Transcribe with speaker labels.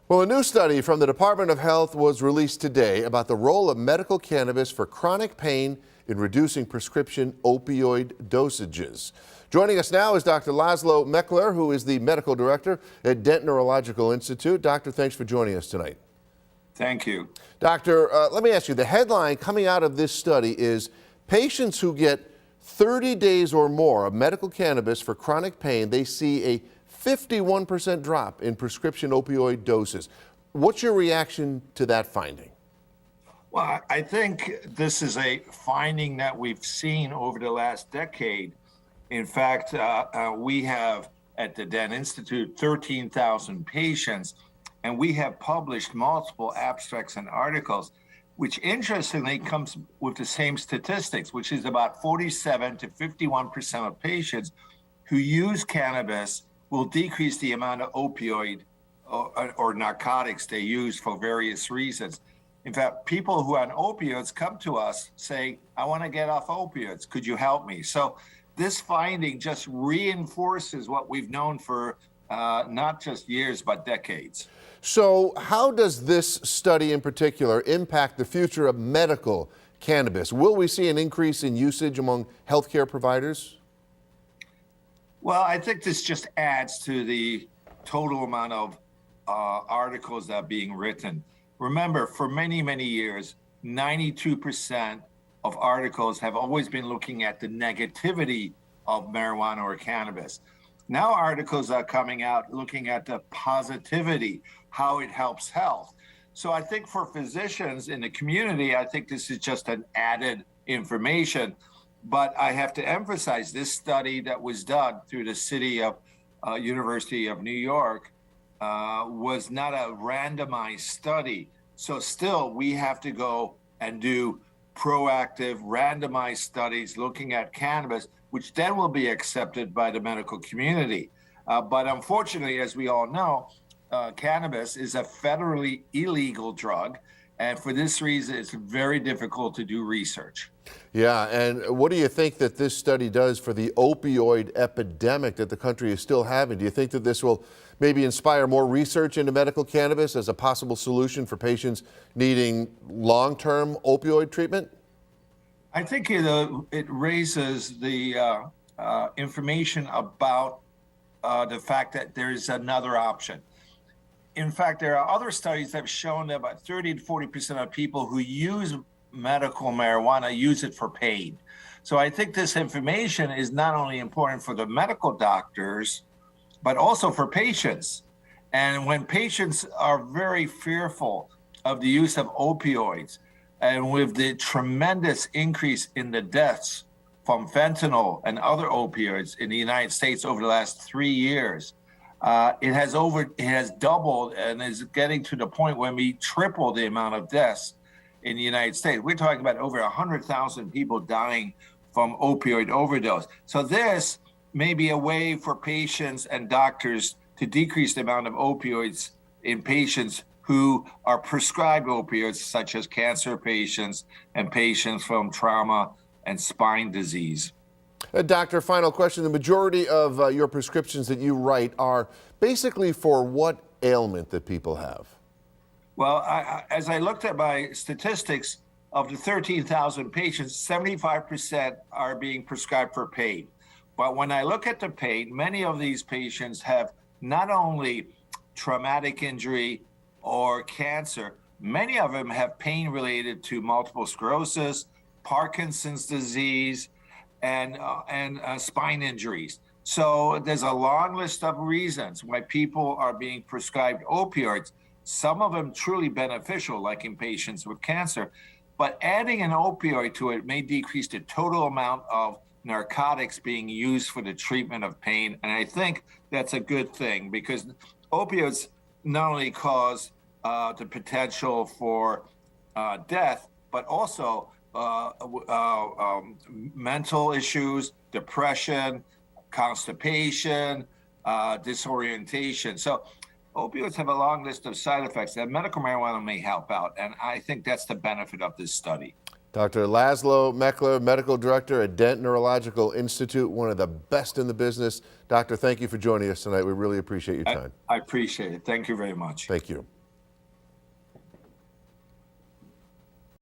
Speaker 1: Well, a new study from the Department of Health was released today about the role of medical cannabis for chronic pain in reducing prescription opioid dosages. Joining us now is Dr. Laszlo Meckler, who is the medical director at Dent Neurological Institute. Doctor, thanks for joining us tonight.
Speaker 2: Thank you.
Speaker 1: Doctor, let me ask you, the headline coming out of this study is patients who get 30 days or more of medical cannabis for chronic pain, they see a 51% drop in prescription opioid doses. What's your reaction to that finding?
Speaker 2: Well, I think this is a finding that we've seen over the last decade. In fact, we have at the Dent Institute 13,000 patients, and we have published multiple abstracts and articles, which interestingly comes with the same statistics, which is about 47 to 51% of patients who use cannabis will decrease the amount of opioid or narcotics they use for various reasons. In fact, people who are on opioids come to us, say, I want to get off opioids. Could you help me? So this finding just reinforces what we've known for not just years, but decades.
Speaker 1: So how does this study in particular impact the future of medical cannabis? Will we see an increase in usage among healthcare providers?
Speaker 2: Well, I think this just adds to the total amount of articles that are being written. Remember, for many, many years, 92% of articles have always been looking at the negativity of marijuana or cannabis. Now articles are coming out looking at the positivity, how it helps health. So I think for physicians in the community, I think this is just an added information. But I have to emphasize this study that was done through the city of University of New York was not a randomized study. So still, we have to go and do proactive randomized studies looking at cannabis, which then will be accepted by the medical community. But unfortunately, as we all know, cannabis is a federally illegal drug. And for this reason, it's very difficult to do research.
Speaker 1: Yeah, and what do you think that this study does for the opioid epidemic that the country is still having? Do you think that this will maybe inspire more research into medical cannabis as a possible solution for patients needing long-term opioid treatment?
Speaker 2: I think it raises the information about the fact that there is another option. In fact, there are other studies that have shown that about 30 to 40% of people who use medical marijuana use it for pain. So I think this information is not only important for the medical doctors, but also for patients. And when patients are very fearful of the use of opioids, and with the tremendous increase in the deaths from fentanyl and other opioids in the United States over the last 3 years, it has doubled and is getting to the point when we triple the amount of deaths in the United States. We're talking about over 100,000 people dying from opioid overdose. So this may be a way for patients and doctors to decrease the amount of opioids in patients who are prescribed opioids, such as cancer patients and patients from trauma and spine disease.
Speaker 1: Doctor, final question. The majority of your prescriptions that you write are basically for what ailment that people have?
Speaker 2: Well, as I looked at my statistics, of the 13,000 patients, 75% are being prescribed for pain. But when I look at the pain, many of these patients have not only traumatic injury or cancer, many of them have pain related to multiple sclerosis, Parkinson's disease, and spine injuries. So there's a long list of reasons why people are being prescribed opioids, some of them truly beneficial, like in patients with cancer. But adding an opioid to it may decrease the total amount of narcotics being used for the treatment of pain. And I think that's a good thing, because opioids not only cause the potential for death, but also mental issues, depression, constipation, disorientation. So opioids have a long list of side effects that medical marijuana may help out, and I think that's the benefit of this study.
Speaker 1: Dr. Laszlo Meckler, Medical Director at Dent Neurological Institute, one of the best in the business. Doctor, thank you for joining us tonight. We really appreciate your time.
Speaker 2: I appreciate it. Thank you very much.
Speaker 1: Thank you.